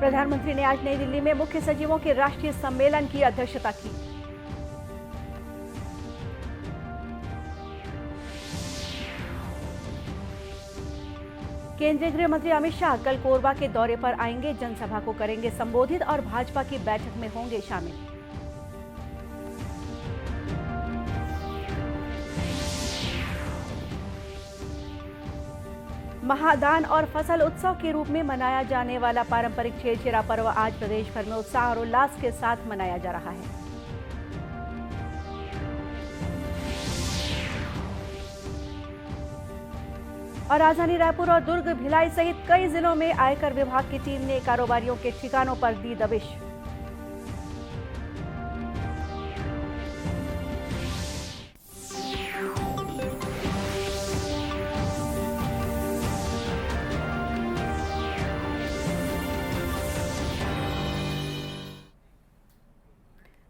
प्रधानमंत्री ने आज नई दिल्ली में मुख्य सचिवों के राष्ट्रीय सम्मेलन की अध्यक्षता की। केंद्रीय गृह मंत्री अमित शाह कल कोरबा के दौरे पर आएंगे, जनसभा को करेंगे संबोधित और भाजपा की बैठक में होंगे शामिल। महादान और फसल उत्सव के रूप में मनाया जाने वाला पारंपरिक छेरछेरा पर्व आज प्रदेश भर में उत्साह और उल्लास के साथ मनाया जा रहा है। और राजधानी रायपुर और दुर्ग, भिलाई सहित कई जिलों में आयकर विभाग की टीम ने कारोबारियों के ठिकानों पर दी दबिश।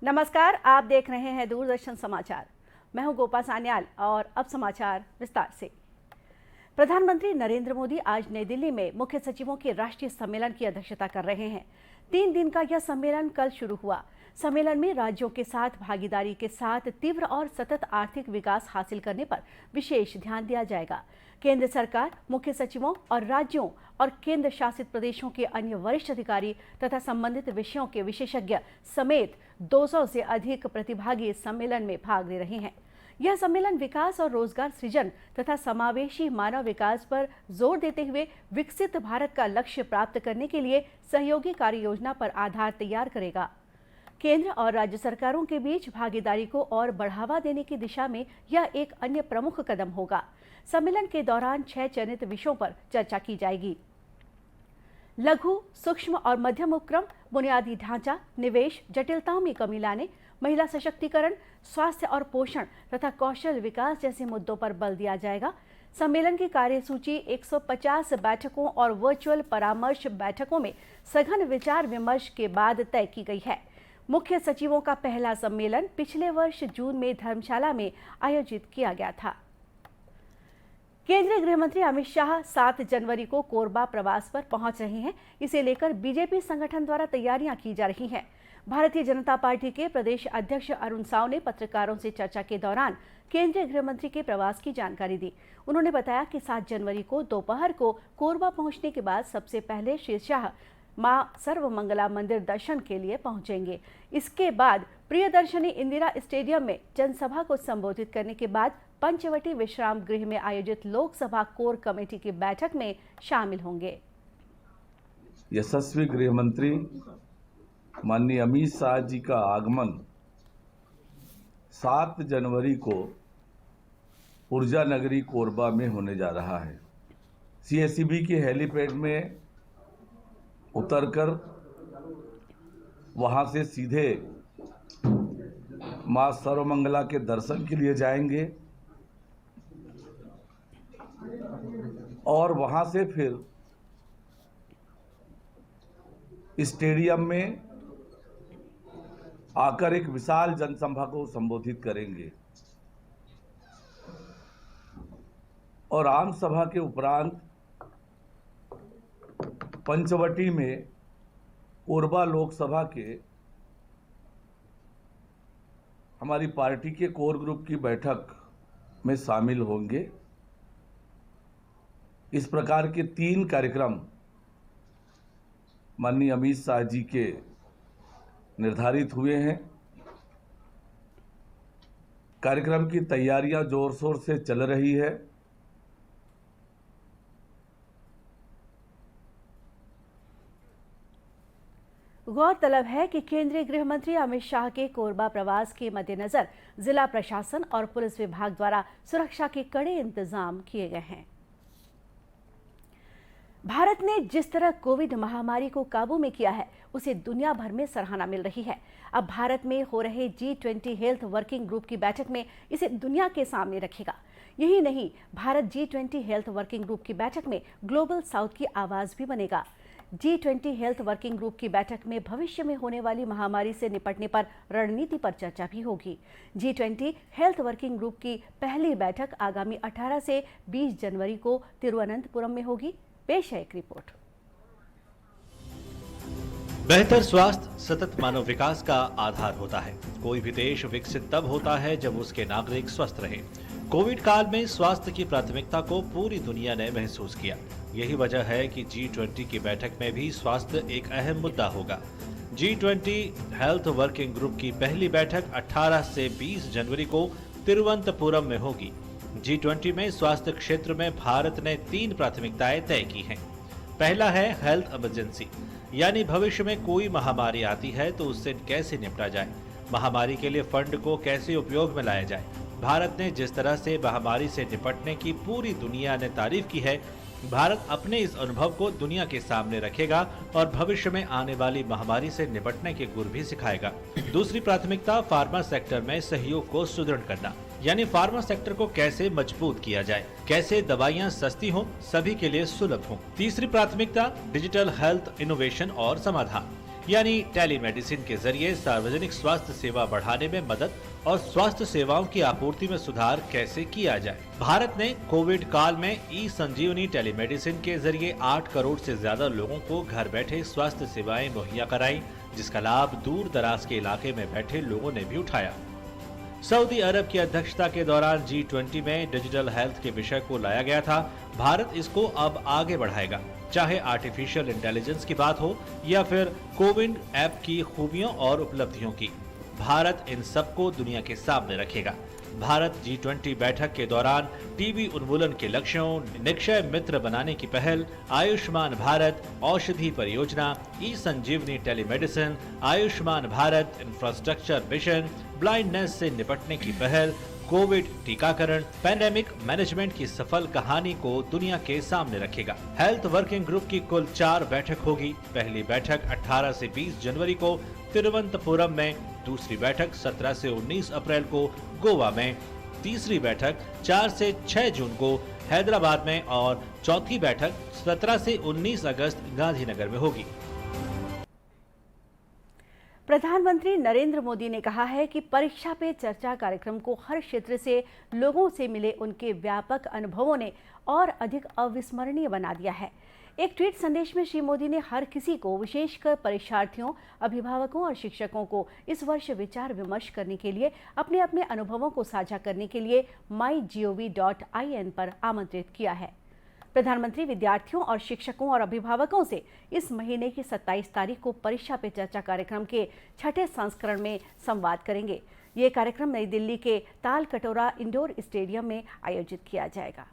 नमस्कार, आप देख रहे हैं दूरदर्शन समाचार। मैं हूं गोपा सान्याल और अब समाचार विस्तार से। प्रधानमंत्री नरेंद्र मोदी आज नई दिल्ली में मुख्य सचिवों के राष्ट्रीय सम्मेलन की अध्यक्षता कर रहे हैं। 3 दिन का यह सम्मेलन कल शुरू हुआ। सम्मेलन में राज्यों के साथ भागीदारी के साथ तीव्र और सतत आर्थिक विकास हासिल करने पर विशेष ध्यान दिया जाएगा। केंद्र सरकार, मुख्य सचिवों और राज्यों और केंद्र शासित प्रदेशों के अन्य वरिष्ठ अधिकारी तथा संबंधित विषयों के विशेषज्ञ समेत 200 से अधिक प्रतिभागी इस सम्मेलन में भाग ले रहे हैं। यह सम्मेलन विकास और रोजगार सृजन तथा समावेशी मानव विकास पर जोर देते हुए विकसित भारत का लक्ष्य प्राप्त करने के लिए सहयोगी कार्य योजना पर आधार तैयार करेगा। केंद्र और राज्य सरकारों के बीच भागीदारी को और बढ़ावा देने की दिशा में यह एक अन्य प्रमुख कदम होगा। सम्मेलन के दौरान 6 चयनित विषयों पर चर्चा की जाएगी। लघु, सूक्ष्म और मध्यम उपक्रम, बुनियादी ढांचा, निवेश, जटिलताओं में कमी लाने, महिला सशक्तिकरण, स्वास्थ्य और पोषण तथा कौशल विकास जैसे मुद्दों पर बल दिया जाएगा। सम्मेलन की कार्यसूची 150 बैठकों और वर्चुअल परामर्श बैठकों में सघन विचार विमर्श के बाद तय की गई है। मुख्य सचिवों का पहला सम्मेलन पिछले वर्ष जून में धर्मशाला में आयोजित किया गया था। केंद्रीय गृह मंत्री अमित शाह 7 जनवरी को कोरबा प्रवास पर पहुंच रहे हैं। इसे लेकर बीजेपी संगठन द्वारा तैयारियां की जा रही हैं। भारतीय जनता पार्टी के प्रदेश अध्यक्ष अरुण साव ने पत्रकारों से चर्चा के दौरान केंद्रीय गृह मंत्री के प्रवास की जानकारी दी। उन्होंने बताया कि 7 जनवरी को दोपहर को कोरबा पहुंचने के बाद सबसे पहले श्री शाह मां सर्वमंगला मंदिर दर्शन के लिए पहुंचेंगे। इसके बाद प्रियदर्शनी इंदिरा स्टेडियम में जनसभा को संबोधित करने के बाद पंचवटी विश्राम गृह में आयोजित लोकसभा कोर कमेटी की बैठक में शामिल होंगे। यशस्वी गृह मंत्री माननीय अमित शाह जी का आगमन 7 जनवरी को ऊर्जा नगरी कोरबा में होने जा रहा है। सीएसईबी के हेलीपैड में उतरकर वहां से सीधे मां सर्वमंगला के दर्शन के लिए जाएंगे और वहां से फिर स्टेडियम में आकर एक विशाल जनसभा को संबोधित करेंगे और आम सभा के उपरांत पंचवटी में कोरबा लोकसभा के हमारी पार्टी के कोर ग्रुप की बैठक में शामिल होंगे। इस प्रकार के 3 कार्यक्रम माननीय अमित शाह जी के निर्धारित हुए हैं। कार्यक्रम की तैयारियां जोर शोर से चल रही है। गौरतलब है कि केंद्रीय गृह मंत्री अमित शाह के कोरबा प्रवास के मद्देनजर जिला प्रशासन और पुलिस विभाग द्वारा सुरक्षा के कड़े इंतजाम किए गए हैं। भारत ने जिस तरह कोविड महामारी को काबू में किया है, उसे दुनिया भर में सराहना मिल रही है। अब भारत में हो रहे G20 हेल्थ वर्किंग ग्रुप की बैठक में इसे दुनिया के सामने रखेगा। यही नहीं, Bharat G20 health working group की बैठक में ग्लोबल साउथ की आवाज भी बनेगा। G20 हेल्थ वर्किंग ग्रुप की बैठक में भविष्य में होने वाली महामारी से निपटने पर रणनीति पर चर्चा भी होगी। G20 हेल्थ वर्किंग ग्रुप की पहली बैठक आगामी 18 से 20 जनवरी को तिरुवनंतपुरम में होगी। पेश है एक रिपोर्ट। बेहतर स्वास्थ्य सतत मानव विकास का आधार होता है। कोई भी देश विकसित तब होता है जब उसके नागरिक स्वस्थ रहे। कोविड काल में स्वास्थ्य की प्राथमिकता को पूरी दुनिया ने महसूस किया। यही वजह है कि G20 की बैठक में भी स्वास्थ्य एक अहम मुद्दा होगा। G20 हेल्थ वर्किंग ग्रुप की पहली बैठक 18 से 20 जनवरी को तिरुवनंतपुरम में होगी। G20 में स्वास्थ्य क्षेत्र में भारत ने 3 प्राथमिकताएं तय की हैं। पहला है हेल्थ इमरजेंसी, यानी भविष्य में कोई महामारी आती है तो उससे कैसे निपटा जाए, महामारी के लिए फंड को कैसे उपयोग में लाया जाए। भारत ने जिस तरह से महामारी से निपटने की पूरी दुनिया ने तारीफ की है, भारत अपने इस अनुभव को दुनिया के सामने रखेगा और भविष्य में आने वाली महामारी से निपटने के गुर भी सिखाएगा। दूसरी प्राथमिकता फार्मा सेक्टर में सहयोग को सुदृढ़ करना, यानी फार्मा सेक्टर को कैसे मजबूत किया जाए, कैसे दवाइयां सस्ती हों, सभी के लिए सुलभ हों। तीसरी प्राथमिकता डिजिटल हेल्थ इनोवेशन और समाधान, यानी टेलीमेडिसिन के जरिए सार्वजनिक स्वास्थ्य सेवा बढ़ाने में मदद और स्वास्थ्य सेवाओं की आपूर्ति में सुधार कैसे किया जाए। भारत ने कोविड काल में ई संजीवनी टेलीमेडिसिन के जरिए 8 करोड़ से ज्यादा लोगों को घर बैठे स्वास्थ्य सेवाएं मुहैया कराई, जिसका लाभ दूर दराज के इलाके में बैठे लोगों ने भी उठाया। सऊदी अरब की अध्यक्षता के दौरान G20 में डिजिटल हेल्थ के विषय को लाया गया था। भारत इसको अब आगे बढ़ाएगा, चाहे आर्टिफिशियल इंटेलिजेंस की बात हो या फिर कोविन ऐप की खूबियों और उपलब्धियों की। भारत इन सबको दुनिया के सामने रखेगा। भारत G20 बैठक के दौरान टीबी उन्मूलन के लक्ष्यों, निक्षय मित्र बनाने की पहल, आयुष्मान भारत औषधि परियोजना, e Sanjeevani telemedicine, Ayushman Bharat infrastructure mission, blindness से निपटने की पहल, कोविड टीकाकरण, पैंडेमिक मैनेजमेंट की सफल कहानी को दुनिया के सामने रखेगा। हेल्थ वर्किंग ग्रुप की कुल 4 बैठक होगी। पहली बैठक 18 से 20 जनवरी को तिरुवनंतपुरम में, दूसरी बैठक 17 से 19 अप्रैल को गोवा में, तीसरी बैठक 4 से 6 जून को हैदराबाद में और चौथी बैठक 17 से 19 अगस्त गांधीनगर में होगी। प्रधानमंत्री नरेंद्र मोदी ने कहा है कि परीक्षा पे चर्चा कार्यक्रम को हर क्षेत्र से लोगों से मिले उनके व्यापक अनुभवों ने और अधिक अविस्मरणीय बना दिया है। एक ट्वीट संदेश में श्री मोदी ने हर किसी को, विशेषकर परीक्षार्थियों, अभिभावकों और शिक्षकों को इस वर्ष विचार विमर्श करने के लिए, अपने अपने अनुभवों को साझा करने के लिए mygov.in पर आमंत्रित किया है। प्रधानमंत्री विद्यार्थियों और शिक्षकों और अभिभावकों से इस महीने की 27 तारीख को परीक्षा पे चर्चा कार्यक्रम के 6ठे संस्करण में संवाद करेंगे। ये कार्यक्रम नई दिल्ली के तालकटोरा इंडोर स्टेडियम में आयोजित किया जाएगा।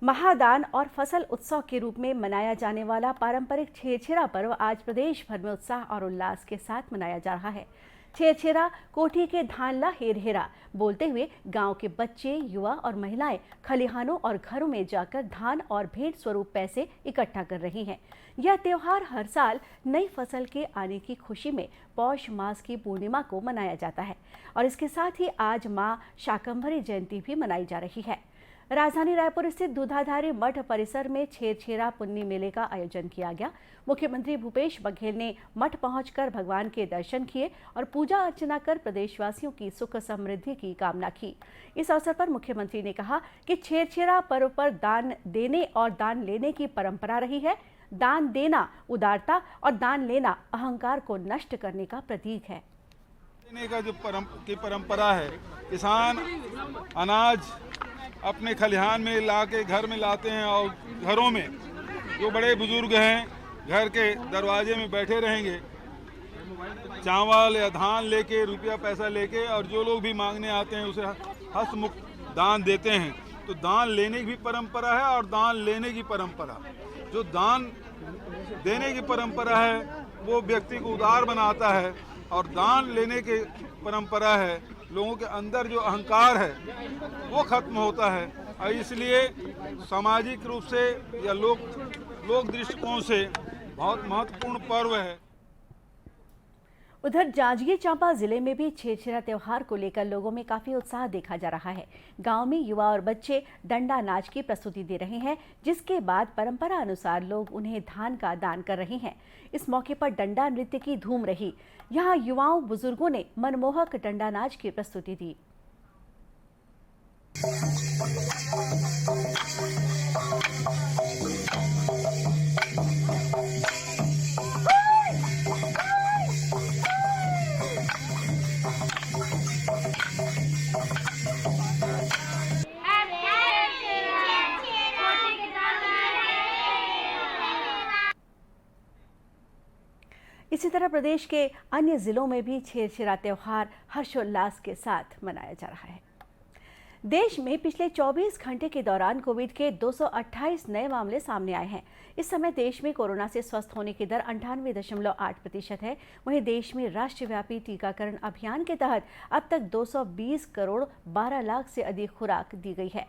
महादान और फसल उत्सव के रूप में मनाया जाने वाला पारंपरिक छेरछेरा पर्व आज प्रदेश भर में उत्साह और उल्लास के साथ मनाया जा रहा है। छेरछेरा कोठी के धान ला हेर हेरा बोलते हुए गांव के बच्चे, युवा और महिलाएं खलिहानों और घरों में जाकर धान और भेंट स्वरूप पैसे इकट्ठा कर रही हैं। यह त्योहार हर साल नई फसल के आने की खुशी में पौष मास की पूर्णिमा को मनाया जाता है और इसके साथ ही आज मां शाकंभरी जयंती भी मनाई जा रही है। राजधानी रायपुर स्थित दूधाधारी मठ परिसर में छेरछेरा पुन्नी मेले का आयोजन किया गया। मुख्यमंत्री भूपेश बघेल ने मठ पहुंचकर भगवान के दर्शन किए और पूजा अर्चना कर प्रदेशवासियों की सुख समृद्धि की कामना की। इस अवसर पर मुख्यमंत्री ने कहा कि छेरछेरा पर्व पर दान देने और दान लेने की परंपरा रही है। दान देना उदारता और दान लेना अहंकार को नष्ट करने का प्रतीक है। देने का जो परंपरा है, किसान अनाज अपने खलिहान में लाके घर में लाते हैं और घरों में जो बड़े बुजुर्ग हैं घर के दरवाजे में बैठे रहेंगे चावल या धान लेके, रुपया पैसा लेके, और जो लोग भी मांगने आते हैं उसे हस्तमुख दान देते हैं। तो दान लेने की भी परंपरा है और दान लेने की परंपरा, जो दान देने की परंपरा है वो व्यक्ति को उदार बनाता है और दान लेने की परंपरा है लोगों के अंदर जो अहंकार है वो खत्म होता है। और इसलिए सामाजिक रूप से या लोक दृष्टिकोण से बहुत महत्वपूर्ण पर्व है। उधर जांजगीर चांपा जिले में भी छेरछेरा त्योहार को लेकर लोगों में काफी उत्साह देखा जा रहा है। गांव में युवा और बच्चे डंडा नाच की प्रस्तुति दे रहे हैं, जिसके बाद परंपरा अनुसार लोग उन्हें धान का दान कर रहे हैं। इस मौके पर डंडा नृत्य की धूम रही। यहाँ युवाओं बुजुर्गों ने मनमोहक डंडा नाच की प्रस्तुति दी। इसी तरह प्रदेश के अन्य जिलों में भी छेरछेरा त्योहार हर्षोल्लास के साथ मनाया जा रहा है। देश में पिछले 24 घंटे के दौरान कोविड के 228 नए मामले सामने आए हैं। इस समय देश में कोरोना से स्वस्थ होने की दर 98.8% है। वहीं देश में राष्ट्रव्यापी टीकाकरण अभियान के तहत अब तक 220 करोड़ 12 लाख से अधिक खुराक दी गई है।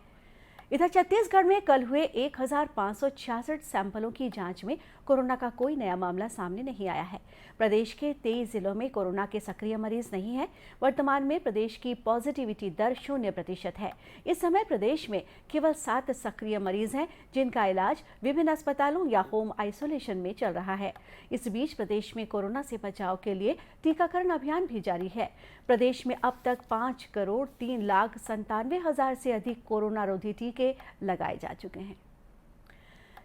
इधर छत्तीसगढ़ में कल हुए 1566 सैंपलों की जांच में कोरोना का कोई नया मामला सामने नहीं आया है। प्रदेश के 23 जिलों में कोरोना के सक्रिय मरीज नहीं है। वर्तमान में प्रदेश की पॉजिटिविटी दर 0% है। इस समय प्रदेश में केवल 7 सक्रिय मरीज हैं, जिनका इलाज विभिन्न अस्पतालों या होम आइसोलेशन में चल रहा है। इस बीच प्रदेश में कोरोना से बचाव के लिए टीकाकरण अभियान भी जारी है। प्रदेश में अब तक 5,03,97,000 से अधिक कोरोना रोधी टीके लगाए जा चुके हैं।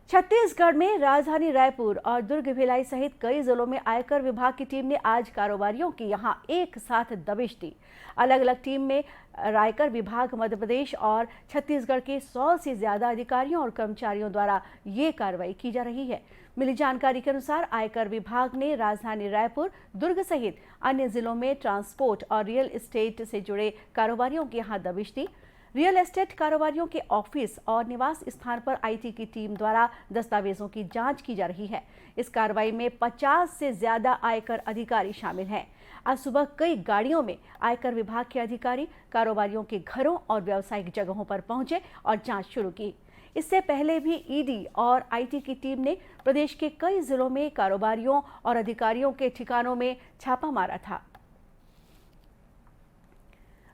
छत्तीसगढ़ में राजधानी रायपुर और दुर्ग भिलाई सहित कई जिलों में आयकर विभाग की टीम ने आज कारोबारियों की यहां एक साथ दबिश दी। अलग अलग टीम में आयकर विभाग मध्य प्रदेश और छत्तीसगढ़ के 100 से ज्यादा अधिकारियों और कर्मचारियों द्वारा ये कार्रवाई की जा रही है। मिली जानकारी के अनुसार आयकर विभाग ने राजधानी रायपुर, दुर्ग सहित अन्य जिलों में ट्रांसपोर्ट और रियल एस्टेट से जुड़े कारोबारियों की यहां दबिश दी। रियल एस्टेट कारोबारियों के ऑफिस और निवास स्थान पर आईटी की टीम द्वारा दस्तावेजों की जांच की जा रही है। इस कार्रवाई में 50 से ज्यादा आयकर अधिकारी शामिल हैं। आज सुबह कई गाड़ियों में आयकर विभाग के अधिकारी कारोबारियों के घरों और व्यावसायिक जगहों पर पहुंचे और जांच शुरू की। इससे पहले भी ईडी और आईटी की टीम ने प्रदेश के कई जिलों में कारोबारियों और अधिकारियों के ठिकानों में छापा मारा था।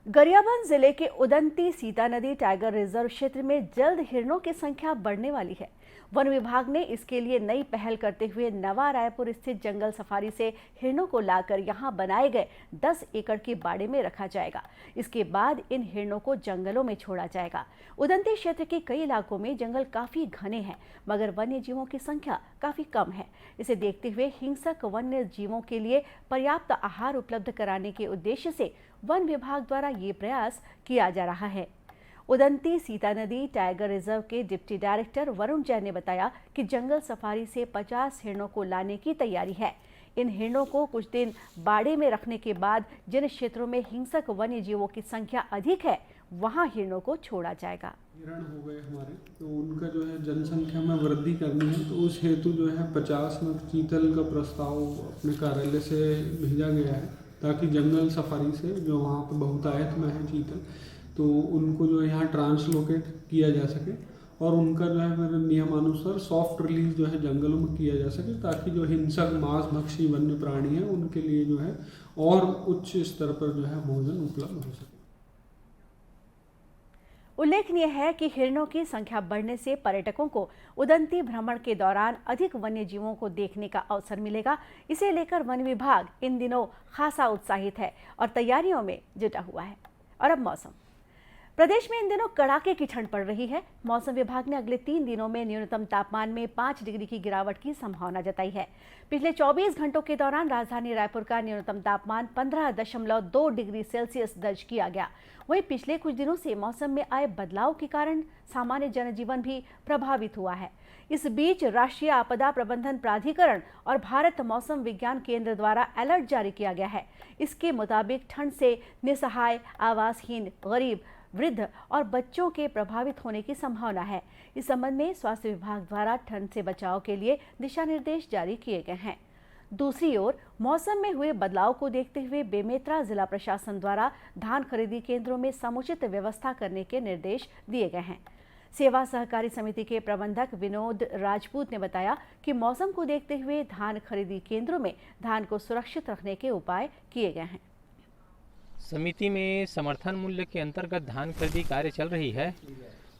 गरियाबंद जिले के उदंती सीता नदी टाइगर रिजर्व क्षेत्र में जल्द हिरणों की संख्या बढ़ने वाली है। वन विभाग ने इसके लिए नई पहल करते हुए नवा रायपुर स्थित जंगल सफारी से हिरणों को लाकर यहां बनाए गए 10 एकड़ के बाड़े में रखा जाएगा। इसके बाद इन हिरणों को जंगलों में छोड़ा जाएगा। उदंती क्षेत्र के कई इलाकों में जंगल काफी घने हैं, मगर वन्य जीवों की संख्या काफी कम है। इसे देखते हुए हिंसक वन्य जीवों के लिए पर्याप्त आहार उपलब्ध कराने के उद्देश्य से वन विभाग द्वारा ये प्रयास किया जा रहा है। उदंती सीता नदी टाइगर रिजर्व के डिप्टी डायरेक्टर वरुण जैन ने बताया कि जंगल सफारी से 50 हिरणों को लाने की तैयारी है। इन हिरणों को कुछ दिन बाड़े में रखने के बाद जिन क्षेत्रों में हिंसक वन्य जीवों की संख्या अधिक है, वहां हिरणों को छोड़ा जाएगा। हिरण हो गए हमारे, तो उनका जो है जनसंख्या में वृद्धि करनी है, तो उस हेतु जो है 50 नग चीतल का प्रस्ताव अपने कार्यालय से भेजा गया है, ताकि जंगल सफारी से जो वहाँ पर बहुतायत में है चीतल, तो उनको जो है यहाँ ट्रांसलोकेट किया जा सके और उनका जो है मेरे नियमानुसार सॉफ्ट रिलीज जो है जंगलों में किया जा सके, ताकि जो हिंसक मांसभक्षी वन्य प्राणी हैं उनके लिए जो है और उच्च स्तर पर जो है भोजन उपलब्ध हो सके। उल्लेखनीय है कि हिरणों की संख्या बढ़ने से पर्यटकों को उदंती भ्रमण के दौरान अधिक वन्य जीवों को देखने का अवसर मिलेगा। इसे लेकर वन विभाग इन दिनों खासा उत्साहित है और तैयारियों में जुटा हुआ है। और अब मौसम। प्रदेश में इन दिनों कड़ाके की ठंड पड़ रही है। मौसम विभाग ने अगले 3 दिनों में न्यूनतम तापमान में 5 डिग्री की गिरावट की संभावना जताई है। पिछले 24 घंटों के दौरान राजधानी रायपुर का न्यूनतम तापमान 15.2 डिग्री सेल्सियस दर्ज किया गया। वहीं पिछले कुछ दिनों से मौसम में आए बदलाव के कारण सामान्य जनजीवन भी प्रभावित हुआ है। इस बीच राष्ट्रीय आपदा प्रबंधन प्राधिकरण और भारत मौसम विज्ञान केंद्र द्वारा अलर्ट जारी किया गया है। इसके मुताबिक ठंड से निसहाय, आवासहीन, गरीब, वृद्ध और बच्चों के प्रभावित होने की संभावना है। इस संबंध में स्वास्थ्य विभाग द्वारा ठंड से बचाव के लिए दिशा निर्देश जारी किए गए हैं। दूसरी ओर मौसम में हुए बदलाव को देखते हुए बेमेतरा जिला प्रशासन द्वारा धान खरीदी केंद्रों में समुचित व्यवस्था करने के निर्देश दिए गए हैं। सेवा सहकारी समिति के प्रबंधक विनोद राजपूत ने बताया कि मौसम को देखते हुए धान खरीदी केंद्रों में धान को सुरक्षित रखने के उपाय किए गए हैं। समिति में समर्थन मूल्य के अंतर्गत धान खरीदी कार्य चल रही है।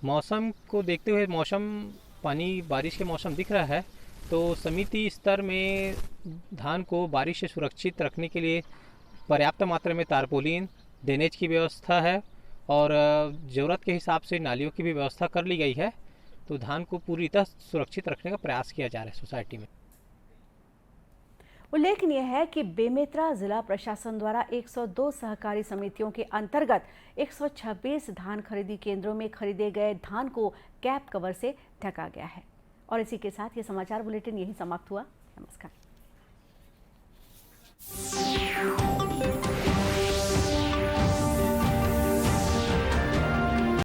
मौसम को देखते हुए मौसम बारिश के मौसम दिख रहा है, तो समिति स्तर में धान को बारिश से सुरक्षित रखने के लिए पर्याप्त मात्रा में तारपोलिन, ड्रेनेज की व्यवस्था है और ज़रूरत के हिसाब से नालियों की भी व्यवस्था कर ली गई है। तो धान को पूरी तरह सुरक्षित रखने का प्रयास किया जा रहा है सोसाइटी में। उल्लेखनीय है कि बेमेतरा जिला प्रशासन द्वारा 102 सहकारी समितियों के अंतर्गत 126 धान खरीदी केंद्रों में खरीदे गए धान को कैप कवर से ढका गया है। और इसी के साथ ये समाचार बुलेटिन यही समाप्त हुआ। नमस्कार।